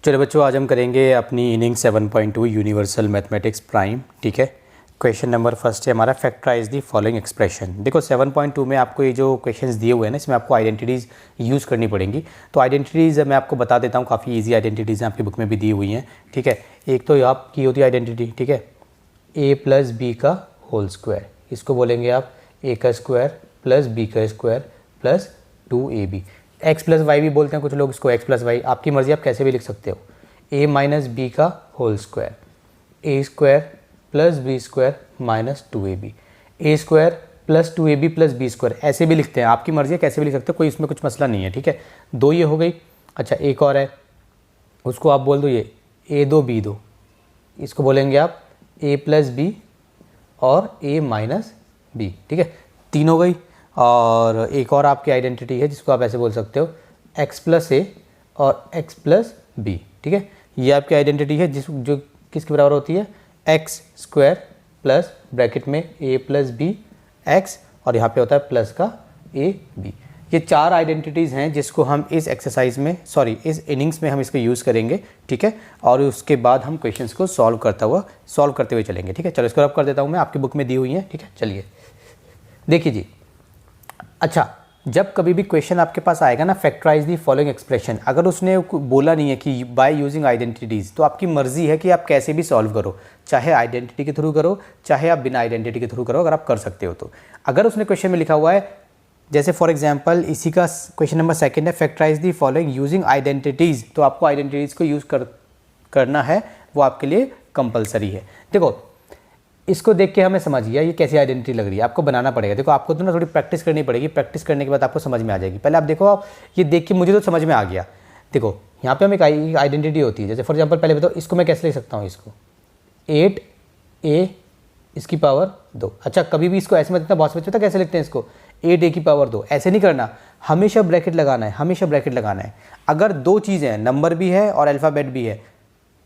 चलो बच्चों, आज हम करेंगे अपनी इनिंग 7.2 यूनिवर्सल मैथमेटिक्स प्राइम। ठीक है, क्वेश्चन नंबर फर्स्ट है हमारा, फैक्टराइज दी फॉलोइंग एक्सप्रेशन। देखो 7.2 में आपको ये जो क्वेश्चंस दिए हुए हैं ना, इसमें आपको आइडेंटिटीज़ यूज़ करनी पड़ेंगी। तो आइडेंटिटीज़ मैं आपको बता देता हूँ, काफ़ी इजी आइडेंटिटीज़ आपकी बुक में भी दी हुई हैं। ठीक है, एक तो आपकी होती है आइडेंटिटी, ठीक है, a प्लस बी का होल स्क्वायर, इसको बोलेंगे आप a का स्क्वायर प्लस b का square plus 2ab। x plus Y भी बोलते हैं कुछ लोग इसको, x प्लस वाई, आपकी मर्ज़ी, आप कैसे भी लिख सकते हो। a माइनस बी का whole square, a square plus B square minus 2ab, a square plus 2ab plus B square, ऐसे भी लिखते हैं, आपकी मर्ज़ी है, कैसे भी लिख सकते हो, कोई इसमें कुछ मसला नहीं है। ठीक है, दो ये हो गई। अच्छा, एक और है, उसको आप बोल दो ये a2 b2, इसको बोलेंगे आप a प्लस बी और a माइनस बी। ठीक है, तीन हो गई। और एक और आपकी आइडेंटिटी है जिसको आप ऐसे बोल सकते हो, x प्लस ए और x प्लस बी। ठीक है, ये आपकी आइडेंटिटी है जो किसके बराबर होती है, एक्स स्क्वायर प्लस ब्रैकेट में a प्लस बी एक्स और यहाँ पे होता है प्लस का a b। ये चार आइडेंटिटीज़ हैं जिसको हम इस एक्सरसाइज में, सॉरी इस इनिंग्स में हम इसको यूज़ करेंगे। ठीक है, और उसके बाद हम क्वेश्चंस को सॉल्व करते हुए चलेंगे। ठीक है, चलो इसको रब कर देता हूँ मैं, आपकी बुक में दी हुई है। ठीक है, चलिए देखिए जी। अच्छा, जब कभी भी क्वेश्चन आपके पास आएगा ना, फैक्टराइज दी फॉलोइंग एक्सप्रेशन, अगर उसने बोला नहीं है कि बाय यूजिंग आइडेंटिटीज़, तो आपकी मर्जी है कि आप कैसे भी सॉल्व करो, चाहे आइडेंटिटी के थ्रू करो, चाहे आप बिना आइडेंटिटी के थ्रू करो, अगर आप कर सकते हो तो। अगर उसने क्वेश्चन में लिखा हुआ है, जैसे फॉर एग्जांपल इसी का क्वेश्चन नंबर सेकंड है, factorize the following using identities, तो आपको आइडेंटिटीज़ को यूज़ करना है, वो आपके लिए कंपलसरी है। देखो, इसको देख के हमें समझ गया ये कैसी आइडेंटिटी लग रही है, आपको बनाना पड़ेगा। देखो, आपको तो ना थोड़ी प्रैक्टिस करनी पड़ेगी, प्रैक्टिस करने के बाद आपको समझ में आ जाएगी। पहले आप देखो, आप ये देख के मुझे तो समझ में आ गया। देखो यहाँ पे हम एक आइडेंटिटी होती है, जैसे फॉर एग्जांपल पहले बताओ, इसको मैं कैसे लिख सकता हूँ, इसको 8a इसकी पावर 2। अच्छा, कभी भी इसको ऐसे में लिखना, बहुत से बच्चे पता कैसे लिखते हैं इसको, 8a की पावर 2, ऐसे नहीं करना, हमेशा ब्रैकेट लगाना है, हमेशा ब्रैकेट लगाना है। अगर दो चीज़ें हैं, नंबर भी है और अल्फ़ाबेट भी है,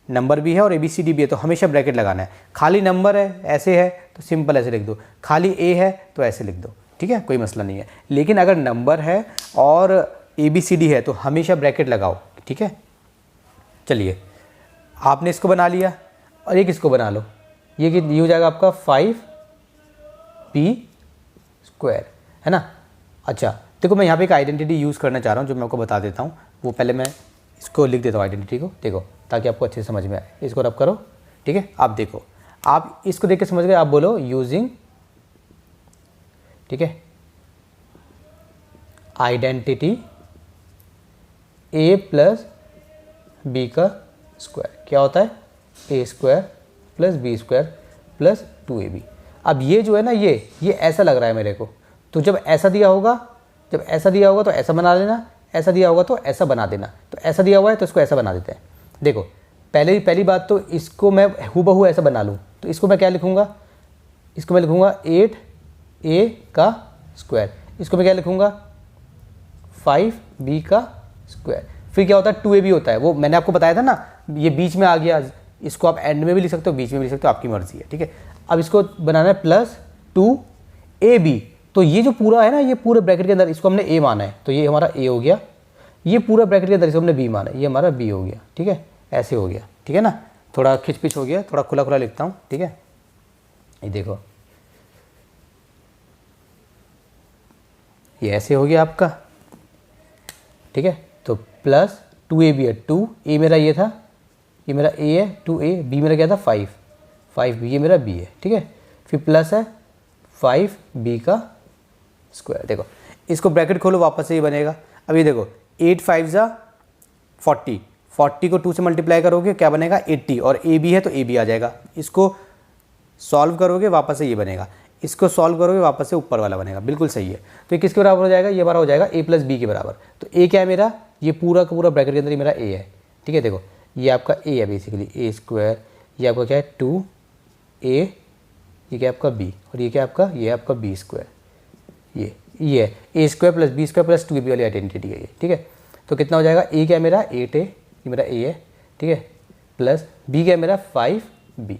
नंबर भी है और ABCD भी है, तो हमेशा ब्रैकेट लगाना है। खाली नंबर है, ऐसे है तो सिंपल ऐसे लिख दो, खाली A है तो ऐसे लिख दो। ठीक है, कोई मसला नहीं है। लेकिन अगर नंबर है और ABCD है तो हमेशा ब्रैकेट लगाओ। ठीक है, चलिए आपने इसको बना लिया और एक इसको बना लो, ये हो जाएगा आपका 5p स्क्वायर, है ना। अच्छा, देखो मैं यहाँ पे एक आइडेंटिटी यूज़ करना चाह रहा हूँ, जो मैं आपको बता देता हूँ। वो पहले मैं इसको लिख देता हूँ आइडेंटिटी को, देखो, ताकि आपको अच्छे से समझ में आए। इसको रब करो। ठीक है, आप देखो, आप इसको देख के समझ गए, आप बोलो यूजिंग, ठीक है, आइडेंटिटी a प्लस बी का स्क्वायर, क्या होता है, a square plus B square plus 2ab। अब ये जो है ना, ये ऐसा लग रहा है मेरे को, तो जब ऐसा दिया होगा तो ऐसा बना लेना, ऐसा दिया होगा तो ऐसा बना देना। तो ऐसा दिया हुआ है तो इसको ऐसा बना देते हैं। देखो, पहली बात तो इसको मैं हूबहू ऐसा बना लूँ, तो इसको मैं क्या लिखूँगा, इसको मैं लिखूँगा 8a का स्क्वायर, इसको मैं क्या लिखूँगा 5b का स्क्वायर। फिर क्या होता है, 2ab होता है, वो मैंने आपको बताया था ना, ये बीच में आ गया, इसको आप एंड में भी लिख सकते हो, बीच में भी लिख सकते हो, आपकी मर्जी है। ठीक है, अब इसको बनाना है प्लस 2ab, तो ये जो पूरा है ना, ये पूरे ब्रैकेट के अंदर इसको हमने a माना है, तो ये हमारा a हो गया। ये पूरा ब्रैकेट के अंदर इसको हमने b माना है, ये हमारा b हो गया। ठीक है, ऐसे हो गया। ठीक है ना, थोड़ा खिचपिच हो गया, थोड़ा खुला खुला लिखता हूँ। ठीक है, ये देखो, ये ऐसे हो गया आपका। ठीक है, तो प्लस 2ab है, 2a मेरा ये था, ये मेरा a है, 2a, b मेरा क्या था 5b, ये मेरा b है। ठीक है, फिर प्लस है 5b का स्क्वायर। देखो, इसको ब्रैकेट खोलो, वापस से ये बनेगा। अब ये देखो, 8 5 जा 40, 40 को 2 से मल्टीप्लाई करोगे क्या बनेगा 80, और ab है तो ab आ जाएगा। इसको सॉल्व करोगे वापस से ये बनेगा, इसको सॉल्व करोगे वापस से ऊपर वाला बनेगा। बिल्कुल सही है। तो ये किसके बराबर हो जाएगा, ये हमारा हो जाएगा a प्लस बी के बराबर। तो a क्या है मेरा, ये पूरा का पूरा ब्रैकेट के अंदर ये मेरा a है। ठीक है, देखो ये आपका a है बेसिकली, a स्क्वायर, ये आपका क्या है 2a, ये क्या आपका b, और ये क्या आपका, ये आपका b स्क्वायर, ये है a square plus b square plus 2ab वाली आइडेंटिटी है ये। ठीक है, तो कितना हो जाएगा, a क्या है मेरा 8a, ये मेरा a है। ठीक है, प्लस b क्या है मेरा 5b,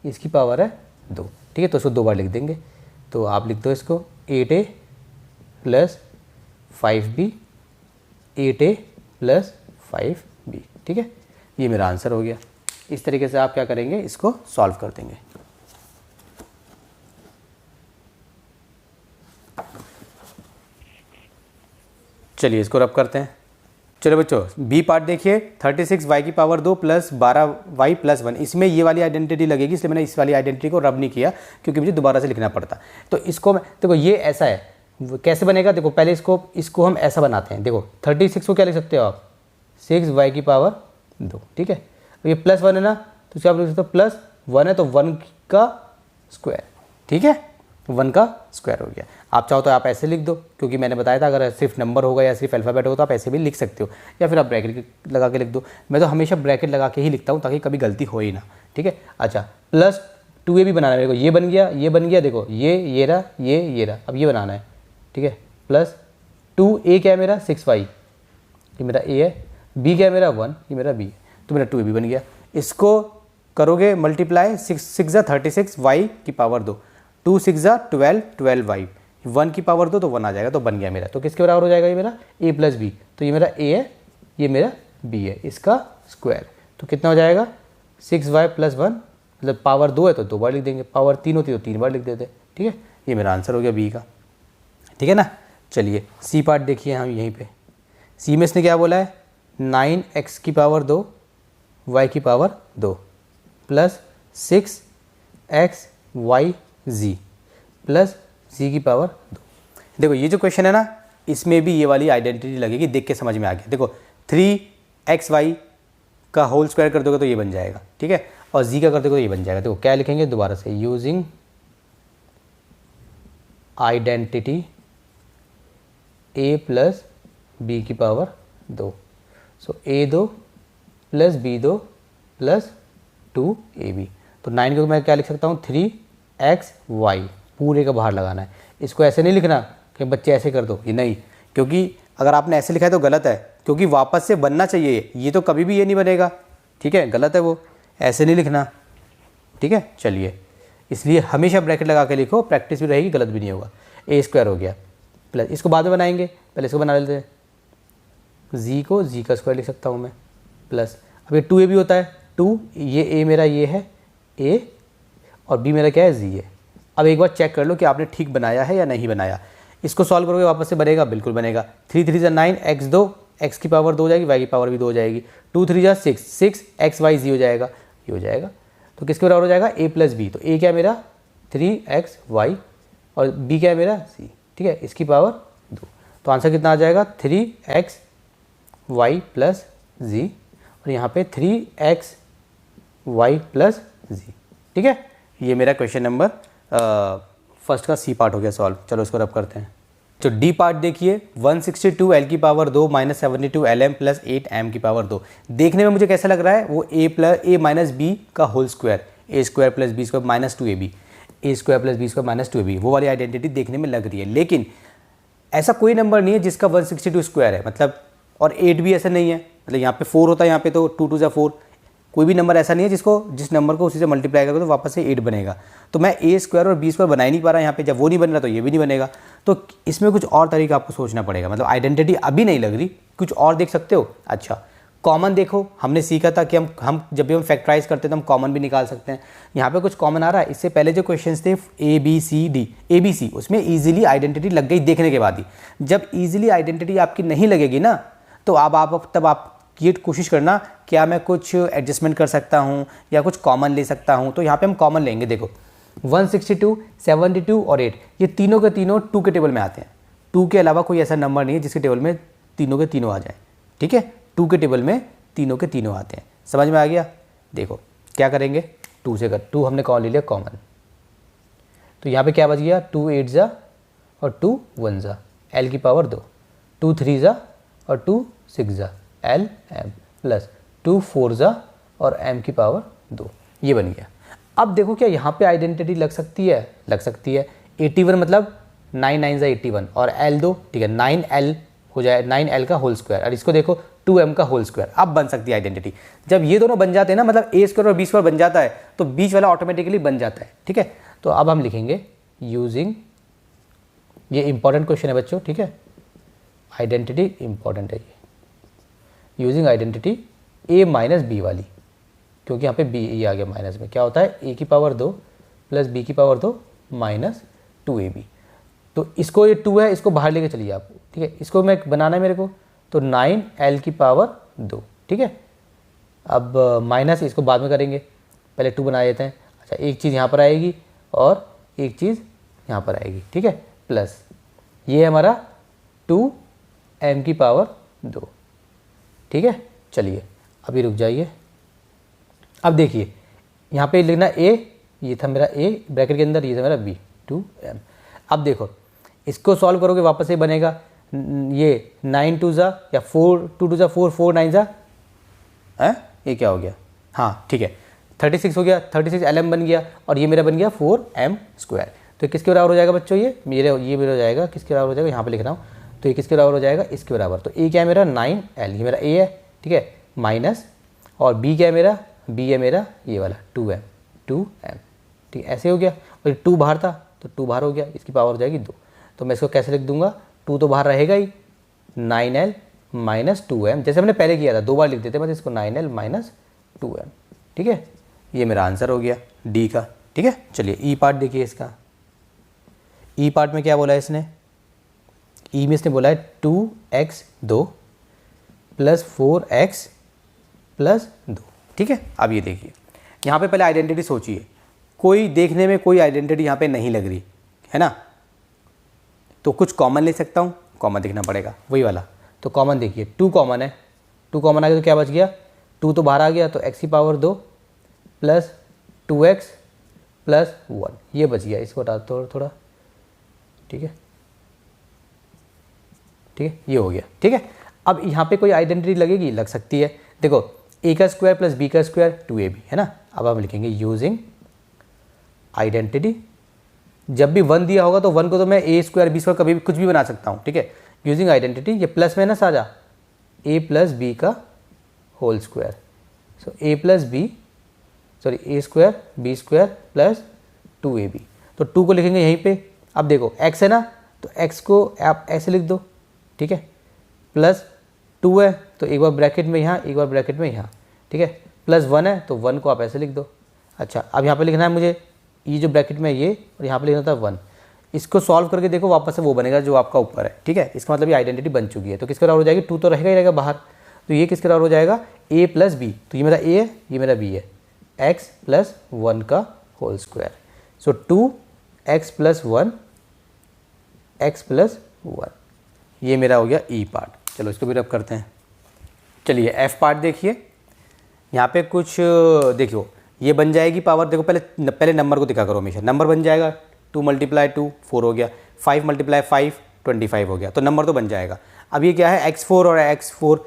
इसकी पावर है 2। ठीक है, तो इसको 2 बार लिख देंगे, तो आप लिख दो इसको 8a plus 5b, 8a plus 5b। ठीक है, ये मेरा आंसर हो गया। इस तरीके से आप क्या करेंगे, इसको सॉल्व कर देंगे। चलिए इसको रब करते हैं। चलो बच्चों बी पार्ट देखिए, 36y की पावर 2 प्लस 12y प्लस 1, इसमें ये वाली आइडेंटिटी लगेगी, इसलिए मैंने इस वाली आइडेंटिटी को रब नहीं किया क्योंकि मुझे दोबारा से लिखना पड़ता। तो इसको मैं देखो ये ऐसा है, कैसे बनेगा देखो, पहले इसको हम ऐसा बनाते हैं। देखो 36 को क्या लिख सकते हो आप, 6y की पावर 2, ठीक है। अब ये प्लस 1 है ना, तो इसको आप लिख सकते हो प्लस 1 है तो 1 का स्क्वायर, ठीक है, 1 का स्क्वायर हो गया। आप चाहो तो आप ऐसे लिख दो, क्योंकि मैंने बताया था अगर सिर्फ नंबर होगा या सिर्फ अल्फ़ाबेट होगा तो आप ऐसे भी लिख सकते हो, या फिर आप ब्रैकेट लगा के लिख दो। मैं तो हमेशा ब्रैकेट लगा के ही लिखता हूँ ताकि कभी गलती हो ही ना, ठीक है। अच्छा प्लस 2a भी बनाना है मेरे को, ये बन गया, ये बन गया, देखो ये रहा, ये रहा, अब ये बनाना है, ठीक है। प्लस 2a क्या है मेरा 6y, ये मेरा a है, b क्या है मेरा 1, ये मेरा b है, तो मेरा 2a भी बन गया। इसको करोगे मल्टीप्लाई, 6 जा 36 y की पावर 2, 2 6 जा 12 12y, 1 की पावर 2 तो 1 आ जाएगा, तो बन गया मेरा। तो किसके बराबर हो जाएगा ये मेरा a प्लस बी, तो ये मेरा a है, ये मेरा b है, इसका स्क्वायर। तो कितना हो जाएगा 6y प्लस 1, मतलब पावर 2 है तो 2 बार लिख देंगे, पावर 3 होती तो 3 बार लिख देते, ठीक है। ये मेरा आंसर हो गया b का, ठीक है ना। चलिए सी पार्ट देखिए हम यहीं पे, सी में इसने क्या बोला है, 9x की पावर 2 y की power 2 plus 6xyz plus z की पावर 2। देखो ये जो क्वेश्चन है ना, इसमें भी ये वाली आइडेंटिटी लगेगी, देख के समझ में आ गया। देखो 3xy का होल स्क्वायर कर दोगे तो ये बन जाएगा, ठीक है, और z का कर दोगे तो ये बन जाएगा। देखो क्या लिखेंगे दोबारा से, using identity a plus b की पावर 2, सो a2 plus b2 plus 2ab। तो 9 को मैं क्या लिख सकता हूँ, 3xy, पूरे का बाहर लगाना है। इसको ऐसे नहीं लिखना कि बच्चे ऐसे कर दो, ये नहीं, क्योंकि अगर आपने ऐसे लिखा है तो गलत है, क्योंकि वापस से बनना चाहिए, ये तो कभी भी ये नहीं बनेगा, ठीक है, गलत है वो, ऐसे नहीं लिखना, ठीक है। चलिए इसलिए हमेशा ब्रैकेट लगा के लिखो, प्रैक्टिस भी रहेगी, गलत भी नहीं होगा। a स्क्वायर हो गया प्लस, इसको बाद में बनाएंगे, पहले इसको बना लेते हैं, z को z का स्क्वायर लिख सकता हूँ मैं, प्लस अब ये 2a भी होता है, 2 ये a मेरा ये है a और b मेरा क्या है z है। अब एक बार चेक कर लो कि आपने ठीक बनाया है या नहीं बनाया। इसको सॉल्व करोगे वापस से बनेगा, बिल्कुल बनेगा। 3 3 9 x2, x की पावर 2 हो जाएगी, y की पावर भी 2 हो जाएगी, 2 3 6 6 xyz हो जाएगा, ये हो जाएगा। तो किसके बराबर हो जाएगा, a प्लस बी, तो a क्या है मेरा 3xy और b क्या है मेरा c, ठीक है, इसकी पावर 2। तो आंसर कितना आ जाएगा 3xy प्लस z, और यहाँ पे 3xy प्लस z, ठीक है। ये मेरा क्वेश्चन नंबर फर्स्ट का सी पार्ट हो गया सॉल्व। चलो इसको रब करते हैं। तो डी पार्ट देखिए, 162 एल की power 2 minus 72 L M plus 8 M की पावर 2। देखने में मुझे कैसा लग रहा है, वो ए माइनस बी का whole square, A square plus B square minus 2ab, A square plus B square minus 2ab, वो वाली आइडेंटिटी देखने में लग रही है। लेकिन ऐसा कोई नंबर नहीं है जिसका 162 स्क्वायर है, मतलब, और 8 भी ऐसा नहीं है, मतलब यहाँ पे 4 होता है, यहाँ पे तो 2 2 जा 4, कोई भी नंबर ऐसा नहीं है जिस नंबर को उसी से मल्टीप्लाई करोगे तो वापस से 8 बनेगा। तो मैं ए स्क्वायर और बी स्क्वायर बना ही नहीं पा रहा यहाँ पे, जब वो नहीं बन रहा तो ये भी नहीं बनेगा। तो इसमें कुछ और तरीका आपको सोचना पड़ेगा, मतलब आइडेंटिटी अभी नहीं लग रही, कुछ और देख सकते हो। अच्छा कॉमन देखो, हमने सीखा था कि हम जब भी हम फैक्टराइज करते हैं तो हम कॉमन भी निकाल सकते हैं। यहाँ पे कुछ कॉमन आ रहा है। इससे पहले जो क्वेश्चंस थे ABC, उसमें ईजिली आइडेंटिटी लग गई देखने के बाद ही। जब ईजिली आइडेंटिटी आपकी नहीं लगेगी ना, तो तब आप ये कोशिश करना क्या मैं कुछ एडजस्टमेंट कर सकता हूँ या कुछ कॉमन ले सकता हूँ। तो यहाँ पे हम कॉमन लेंगे। देखो 162, 72 और 8, ये तीनों के तीनों 2 के टेबल में आते हैं। 2 के अलावा कोई ऐसा नंबर नहीं है जिसके टेबल में तीनों के तीनों आ जाए, ठीक है। 2 के टेबल में तीनों के तीनों आते हैं। समझ में आ गया। देखो क्या करेंगे, 2 से 2 हमने कौन ले लिया कॉमन, तो यहाँ पे क्या बच गया, 2 8 जा और 2 1 जा, एल की पावर 2, 2 3 जा और 2 6 जा, एल एम प्लस 2 4 जा और एम की पावर 2, ये बन गया। अब देखो क्या यहाँ पे आइडेंटिटी लग सकती है, लग सकती है। 81 मतलब 9 9 जा 81 और एल 2, ठीक है, 9l हो जाए, 9l का होल स्क्वायर, और इसको देखो 2m का होल स्क्वायर। अब बन सकती है आइडेंटिटी। जब ये दोनों बन जाते हैं ना, मतलब a स्क्वायर और b स्क्वायर बन जाता है तो बीच वाला ऑटोमेटिकली बन जाता है, ठीक है। तो अब हम लिखेंगे यूजिंग, ये इंपॉर्टेंट क्वेश्चन है बच्चों, ठीक है, आइडेंटिटी इंपॉर्टेंट है ये। यूजिंग आइडेंटिटी ए माइनस बी वाली, क्योंकि यहाँ पे बी ये आ गया माइनस में, क्या होता है ए की पावर 2 प्लस बी की पावर 2 माइनस 2ab। तो इसको ये 2 है, इसको बाहर लेके चलिए आप, ठीक है। इसको मैं बनाना है मेरे को, तो 9l की पावर 2, ठीक है। अब माइनस इसको बाद में करेंगे, पहले 2 बना देते हैं। अच्छा, एक चीज़ यहाँ पर आएगी और एक चीज़ यहाँ पर आएगी, ठीक है। प्लस ये है हमारा 2m की पावर 2, ठीक है। चलिए अभी रुक जाइए। अब देखिए यहाँ पे लिखना a, ये था मेरा a ब्रैकेट के अंदर, ये था मेरा b 2m। अब देखो इसको सॉल्व करोगे वापस से बनेगा ये 9 2 जा या 4 2 2 जा 4 4 9 जा, ये क्या हो गया, हाँ ठीक है 36 हो गया, 36 lm बन गया और ये मेरा बन गया 4m स्क्वायर। तो किसके बराबर हो जाएगा बच्चों, ये मेरा हो जाएगा, किसके बराबर हो जाएगा, यहाँ पे लिख रहा हूँ, तो ये किसके बराबर हो जाएगा, इसके बराबर। तो ए क्या है मेरा 9l, ये मेरा ए है, ठीक है, माइनस, और बी क्या है मेरा, बी है मेरा ये वाला 2m, ठीक है, ऐसे हो गया। और 2 बाहर था तो 2 बाहर हो गया, इसकी पावर हो जाएगी 2। तो मैं इसको कैसे लिख दूंगा, 2 तो बाहर रहेगा ही, 9l माइनस 2m, जैसे हमने पहले किया था 2 बार लिख देते बस इसको, 9l माइनस 2m, ठीक है। ये मेरा आंसर हो गया डी का, ठीक है। चलिए ई पार्ट देखिए इसका। ई पार्ट में क्या बोला है इसने, ई में इसने बोला है 2x 2 प्लस 4x प्लस 2, ठीक है। अब ये देखिए यहाँ पे पहले आइडेंटिटी सोचिए, कोई देखने में कोई आइडेंटिटी यहाँ पे नहीं लग रही है ना, तो कुछ कॉमन ले सकता हूँ, कॉमन देखना पड़ेगा वही वाला। तो कॉमन देखिए 2 कॉमन है, 2 कॉमन आ गया तो क्या बच गया, 2 तो बाहर आ गया तो x की पावर 2 प्लस 2x प्लस 1, ये बच गया, इसको हटा दो थोड़ा, ठीक है, ठीक है, ये हो गया, ठीक है। अब यहाँ पे कोई आइडेंटिटी लगेगी, लग सकती है, देखो a का स्क्वायर प्लस b का स्क्वायर 2ab है ना। अब हम लिखेंगे यूजिंग आइडेंटिटी, जब भी 1 दिया होगा तो 1 को तो मैं a स्क्वायर b स्क्वायर कभी भी कुछ भी बना सकता हूँ, ठीक है। यूजिंग आइडेंटिटी, ये प्लस में ना साझा a प्लस बी का whole square, so a plus B sorry a square b square plus 2ab। तो 2 को लिखेंगे यहीं पे। अब देखो x है ना, तो x को आप ऐसे लिख दो, ठीक है, प्लस 2 है तो एक बार ब्रैकेट में यहाँ, एक बार ब्रैकेट में यहाँ, ठीक है, प्लस 1 है तो 1 को आप ऐसे लिख दो। अच्छा, अब यहाँ पे लिखना है मुझे, ये जो ब्रैकेट में ये और यहाँ पे लिखना था 1, इसको सॉल्व करके देखो वापस से वो बनेगा जो आपका ऊपर है, ठीक है। इसका मतलब ये आइडेंटिटी बन चुकी है। तो किसके बराबर हो जाएगी, 2 तो रहेगा ही रहेगा बाहर, तो ये किसके बराबर हो जाएगा, a प्लस बी, तो ये मेरा a है, ये मेरा b है, x प्लस 1 का होल स्क्वायर, सो 2x प्लस 1 x प्लस 1, ये मेरा हो गया ई पार्ट। चलो इसको भी रब करते हैं। चलिए एफ पार्ट देखिए, यहाँ पे कुछ देखियो, ये बन जाएगी पावर, देखो पहले नंबर को दिखा करो हमेशा, नंबर बन जाएगा 2 × 2 4 हो गया, 5 × 5 25 हो गया, तो नंबर तो बन जाएगा। अब ये क्या है x4 और x4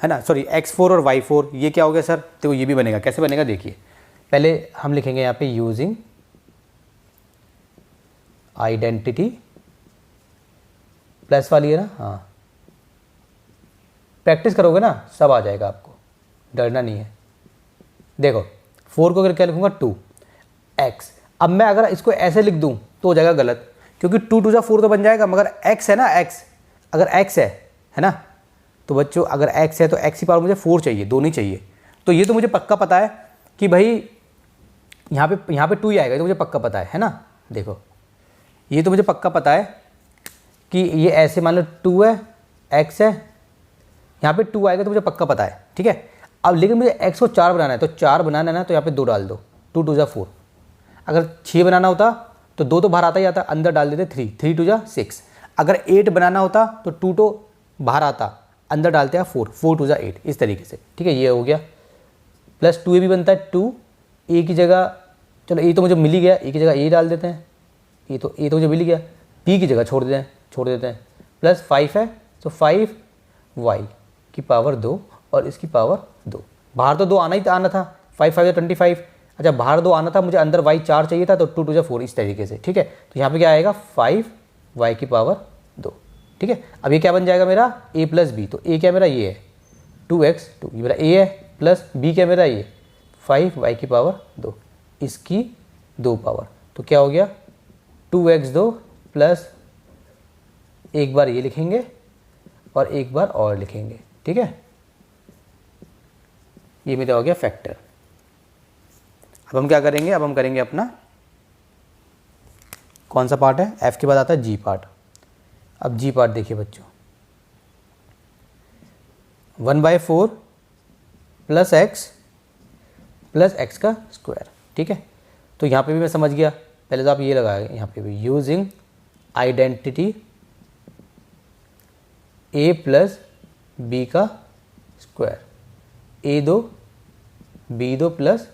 है ना, सॉरी x4 और y4, ये क्या हो गया सर, देखो ये भी बनेगा, कैसे बनेगा देखिए, पहले हम लिखेंगे यहाँ पे यूजिंग आइडेंटिटी, प्लस वाली है ना, हाँ प्रैक्टिस करोगे ना सब आ जाएगा आपको, डरना नहीं है। देखो 4 को अगर क्या लिखूंगा 2x, अब मैं अगर इसको ऐसे लिख दूं तो हो जाएगा गलत, क्योंकि 2 2 जा 4 तो बन जाएगा, मगर x है ना, x अगर x है ना, तो बच्चों अगर x है तो x की पावर मुझे 4 चाहिए, 2 नहीं चाहिए। तो ये तो मुझे पक्का पता है कि भाई यहाँ पे 2 ही आएगा, तो मुझे पक्का पता है ना। देखो ये तो मुझे पक्का पता है कि ये ऐसे मान लो 2 है, x है, यहाँ पे 2 आएगा तो मुझे पक्का पता है, ठीक है। अब लेकिन मुझे x को 4 बनाना है, तो 4 बनाना है ना, तो यहाँ पे 2 डाल दो, 2 2 जा 4। अगर 6 बनाना होता तो 2 तो बाहर आता ही आता, अंदर डाल देते 3 3 2 जा 6। अगर 8 बनाना होता तो 2 तो बाहर आता, अंदर डालते हैं 4 4 2 जा 8, इस तरीके से, ठीक है। ये हो गया, प्लस 2a भी बनता है, 2 a की जगह, चलो a तो मुझे मिल ही गया, a की जगह a डाल देते हैं, a तो मुझे मिल ही गया, b की जगह छोड़ देते हैं, प्लस 5 है तो 5y की पावर 2 और इसकी पावर 2, बाहर तो 2 आना था, 5 5 25, अच्छा बाहर 2 आना था, मुझे अंदर y 4 चाहिए था, तो 2 2 जा 4 इस तरीके से, ठीक है। तो यहाँ पे क्या आएगा 5y की पावर 2, ठीक है। अब ये क्या बन जाएगा मेरा a प्लस बी, तो a क्या मेरा ये है 2x 2, ये मेरा a है, प्लस b क्या मेरा ये 5y की पावर 2, इसकी 2 पावर, तो क्या हो गया 2x2 प्लस एक बार ये लिखेंगे और एक बार और लिखेंगे, ठीक है। ये मेरा हो गया फैक्टर। अब हम क्या करेंगे, अब हम करेंगे अपना कौन सा पार्ट है, f के बाद आता है g पार्ट। अब g पार्ट देखिए बच्चों, 1/4 प्लस एक्स का स्क्वायर, ठीक है। तो यहाँ पे भी मैं समझ गया, पहले तो आप ये लगाए यहाँ पे भी, using identity a plus B का square, a2 b2 plus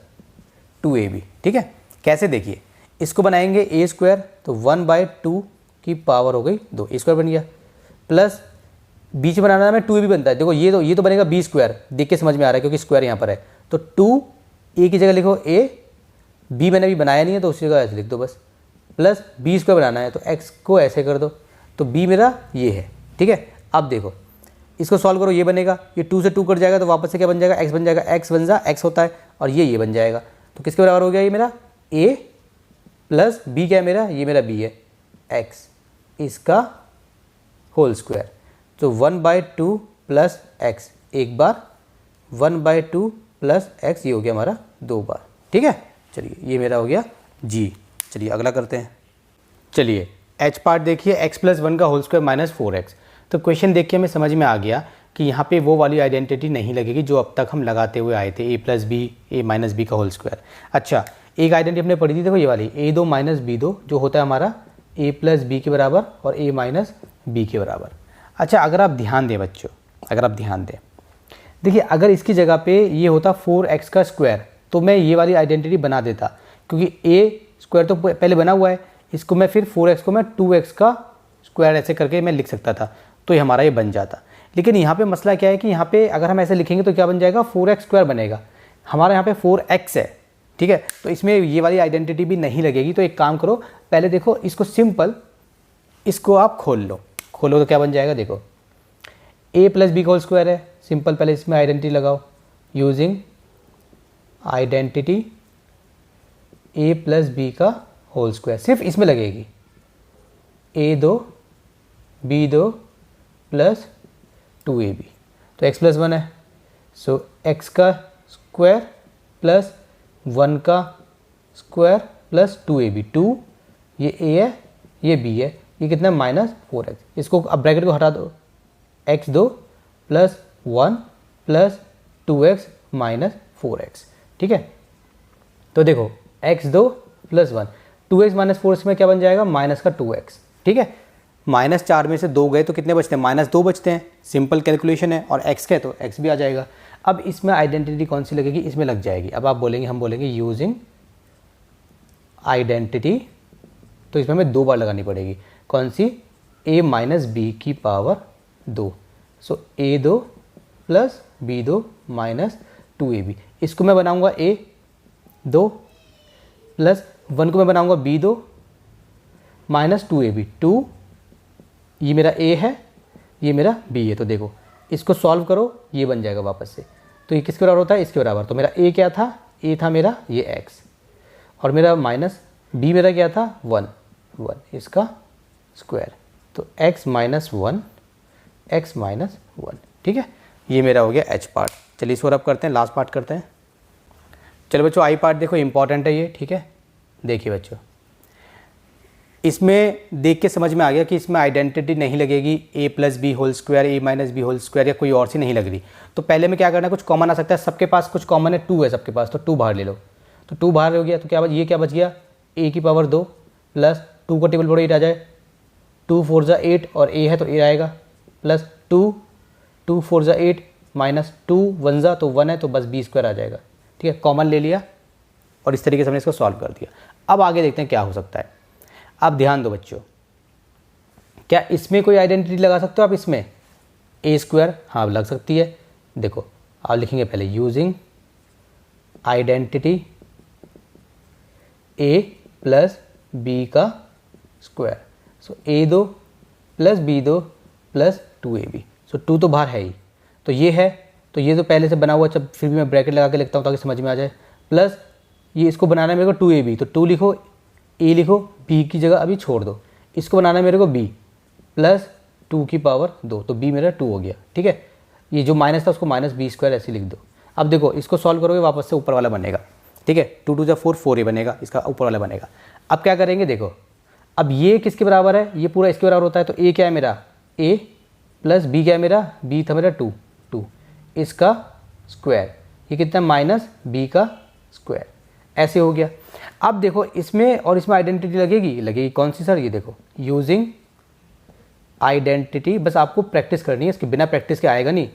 2ab, ठीक है। कैसे देखिए, इसको बनाएंगे a स्क्वायर, तो 1/2 की पावर हो गई 2, a स्क्वायर बन गया, प्लस बीच में बनाना में 2a भी बनता है। देखो ये तो बनेगा b स्क्वायर, देख के समझ में आ रहा है क्योंकि स्क्वायर यहाँ पर है, तो 2a की जगह लिखो a, b मैंने अभी बनाया नहीं है तो उसी जगह ऐसे लिख दो बस, प्लस b स्क्वायर बनाना है तो x को ऐसे कर दो, तो b मेरा ये है, ठीक है। अब देखो इसको सॉल्व करो, ये बनेगा, ये 2 से 2 कट जाएगा तो वापस से क्या बन जाएगा, x बन जाएगा, x बन जा x होता है, और ये बन जाएगा, तो किसके बराबर हो गया, ये मेरा a प्लस b क्या है मेरा, ये मेरा b है, x इसका होल स्क्वायर, तो 1/2 प्लस x एक बार, 1/2 प्लस x ये हो गया हमारा 2 बार, ठीक है। चलिए ये मेरा हो गया g। चलिए अगला करते हैं। चलिए h पार्ट देखिए, x प्लस 1 का होल स्क्वायर माइनस 4x। तो क्वेश्चन देख के हमें समझ में आ गया कि यहाँ पे वो वाली आइडेंटिटी नहीं लगेगी जो अब तक हम लगाते हुए आए थे, a plus B A minus B का होल स्क्वायर। अच्छा, एक आइडेंटिटी हमने पढ़ी थी, देखो ये वाली a2 माइनस b2 जो होता है हमारा a प्लस बी के बराबर और a माइनस बी के बराबर। अच्छा, अगर आप ध्यान दें बच्चों, अगर आप ध्यान दें, देखिए अगर इसकी जगह पे ये होता 4x का स्क्वायर तो मैं ये वाली आइडेंटिटी बना देता, क्योंकि a स्क्वायर तो पहले बना हुआ है, इसको मैं फिर 4x को मैं 2x का स्क्वायर ऐसे करके मैं लिख सकता था, तो ये हमारा ये बन जाता। लेकिन यहाँ पे मसला क्या है कि यहाँ पे अगर हम ऐसे लिखेंगे तो क्या बन जाएगा, 4x स्क्वायर बनेगा, हमारा यहाँ पे 4x है, ठीक है। तो इसमें ये वाली आइडेंटिटी भी नहीं लगेगी। तो एक काम करो, पहले देखो इसको सिंपल, इसको आप खोल लो तो क्या बन जाएगा, देखो a प्लस बी का होल स्क्वायर है, सिंपल पहले इसमें आइडेंटिटी लगाओ, using identity a plus B का होल स्क्वायर, सिर्फ इसमें लगेगी, a2 b2 प्लस 2ab, तो x प्लस 1 है, सो x का स्क्वायर प्लस 1 का स्क्वायर प्लस 2ab, 2 ये a है ये b है, ये कितना है माइनस 4x, इसको अब ब्रैकेट को हटा दो, x2 plus 1 plus 2x minus 4x, ठीक है। तो देखो x2 plus 1, 2x minus 4x में क्या बन जाएगा, माइनस का 2x, ठीक है। माइनस 4 में से 2 गए तो कितने बचते हैं, माइनस 2 बचते हैं, सिंपल कैलकुलेशन है, और x का है तो x भी आ जाएगा। अब इसमें आइडेंटिटी कौन सी लगेगी, इसमें लग जाएगी। अब आप बोलेंगे, हम बोलेंगे यूजिंग आइडेंटिटी, तो इसमें हमें 2 बार लगानी पड़ेगी, कौन सी, a माइनस बी की पावर 2, सो a2 plus b2 minus 2ab, इसको मैं बनाऊंगा a2 प्लस 1 को मैं बनाऊंगा b2 माइनस 2ab, 2 ये मेरा a है ये मेरा b है, तो देखो इसको सॉल्व करो, ये बन जाएगा वापस से, तो ये किसके बराबर होता है, इसके बराबर। तो मेरा a क्या था, a था मेरा ये x, और मेरा माइनस b मेरा क्या था 1 इसका स्क्वायर, तो x माइनस 1 x माइनस 1, ठीक है। ये मेरा हो गया h पार्ट। चलिए इसको रब करते हैं, लास्ट पार्ट करते हैं। चलो बच्चों i पार्ट देखो इंपॉर्टेंट है ये, ठीक है। देखिए बच्चों, इसमें देख के समझ में आ गया कि इसमें आइडेंटिटी नहीं लगेगी, a plus B whole square a minus B whole square या कोई और सी नहीं लग रही। तो पहले में क्या करना है, कुछ कॉमन आ सकता है, सबके पास कुछ कॉमन है, 2 है सबके पास, तो 2 बाहर ले लो, तो 2 बाहर हो गया, तो क्या ये क्या बच गया, a की पावर 2 प्लस 2 का टेबल बड़ा 8 आ जाए, 2 4 जा 8 और a है तो a आएगा, प्लस 2 4 जा 8 माइनस 2 1 जा तो 1 है तो बस b स्क्वायर आ जाएगा, ठीक है। कॉमन ले लिया और इस तरीके से हमने इसको सॉल्व कर दिया। अब आगे देखते हैं क्या हो सकता है। आप ध्यान दो बच्चों, क्या इसमें कोई आइडेंटिटी लगा सकते हो आप, इसमें a स्क्वायर, हाँ लग सकती है। देखो आप लिखेंगे पहले using identity a plus B का square, so a2 plus b2 plus 2ab, so 2 तो बाहर है ही, तो ये है, तो ये तो पहले से बना हुआ, जब फिर भी मैं ब्रैकेट लगा के लिखता हूँ ताकि समझ में आ जाए, प्लस ये इसको बनाना है मेरे को 2ab, तो 2 लिखो, a लिखो, b की जगह अभी छोड़ दो, इसको बनाना है मेरे को b प्लस 2 की पावर 2, तो b मेरा 2 हो गया, ठीक है। ये जो माइनस था उसको माइनस बी स्क्वायर ऐसे लिख दो। अब देखो इसको सॉल्व करोगे वापस से ऊपर वाला बनेगा, ठीक है, 2 2 4 4 ही बनेगा, इसका ऊपर वाला बनेगा। अब क्या करेंगे देखो, अब ये किसके बराबर है, ये पूरा इसके बराबर होता है, तो ए क्या है मेरा, ए प्लस बी क्या है मेरा, बी था मेरा 2 2, इसका स्क्वायर, ये कितना माइनस बी का स्क्वायर, ऐसे हो गया। अब देखो इसमें और इसमें आइडेंटिटी लगेगी कौन सी सर, ये देखो यूजिंग आइडेंटिटी, बस आपको प्रैक्टिस करनी है, इसके बिना प्रैक्टिस के आएगा नहीं।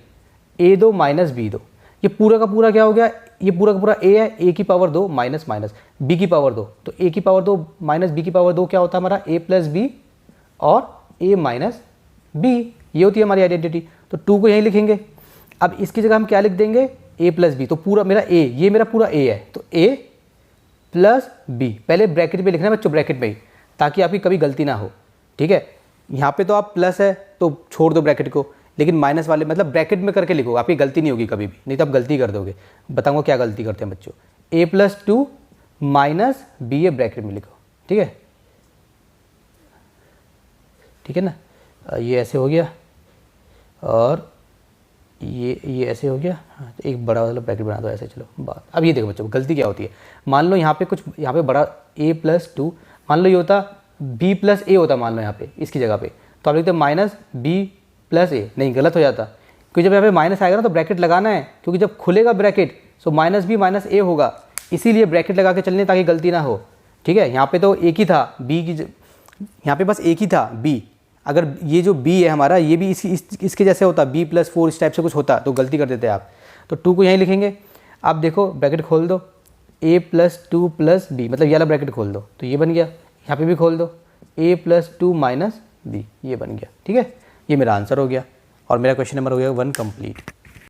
ए दो माइनस बी दो, ये पूरा का पूरा क्या हो गया, ये पूरा का पूरा ए है, ए की पावर 2 माइनस माइनस बी की पावर 2, तो ए की पावर 2 माइनस बी की पावर 2 क्या होता है हमारा, ए प्लस बी और ए माइनस बी, ये होती है हमारी आइडेंटिटी। तो 2 को यहीं लिखेंगे। अब इसकी जगह हम क्या लिख देंगे, ए प्लस बी, तो पूरा मेरा ए, ये मेरा पूरा ए है, तो ए प्लस बी, पहले ब्रैकेट में लिखना है बच्चों, ब्रैकेट में ही, ताकि आपकी कभी गलती ना हो, ठीक है। यहाँ पे तो आप प्लस है तो छोड़ दो ब्रैकेट को, लेकिन माइनस वाले मतलब ब्रैकेट में करके लिखो, आपकी गलती नहीं होगी कभी भी, नहीं तो आप गलती कर दोगे। बताऊंगा क्या गलती करते हैं बच्चों, ए plus 2 minus B A bracket में लिखो, ठीक है, ठीक है ना। ये ऐसे हो गया और ये ऐसे हो गया, हाँ, तो एक बड़ा वाला ब्रैकेट बना दो ऐसे, चलो बात। अब ये देखो बच्चों गलती क्या होती है, मान लो यहाँ पे कुछ, यहाँ पे बड़ा ए प्लस 2, मान लो ये होता बी प्लस ए होता, मान लो यहाँ पे इसकी जगह पे, तो आप लिखते माइनस बी प्लस ए, नहीं गलत हो जाता, क्योंकि जब यहाँ पे माइनस आएगा ना तो ब्रैकेट लगाना है, क्योंकि जब खुलेगा bracket so minus B minus A होगा, इसीलिए ब्रैकेट लगा के चलने ताकि गलती ना हो, ठीक है। यहाँ पे तो एक ही था बी की, यहाँ पे बस एक ही था बी, अगर ये जो b है हमारा ये भी इसके जैसे होता, b प्लस 4 इस टाइप से कुछ होता तो गलती कर देते आप। तो 2 को यहीं लिखेंगे। आप देखो ब्रैकेट खोल दो, a प्लस 2 प्लस बी, मतलब ये वाला ब्रैकेट खोल दो तो ये बन गया, यहाँ पे भी खोल दो a प्लस 2 माइनस बी, ये बन गया, ठीक है। ये मेरा आंसर हो गया और मेरा क्वेश्चन नंबर हो गया 1 कंप्लीट।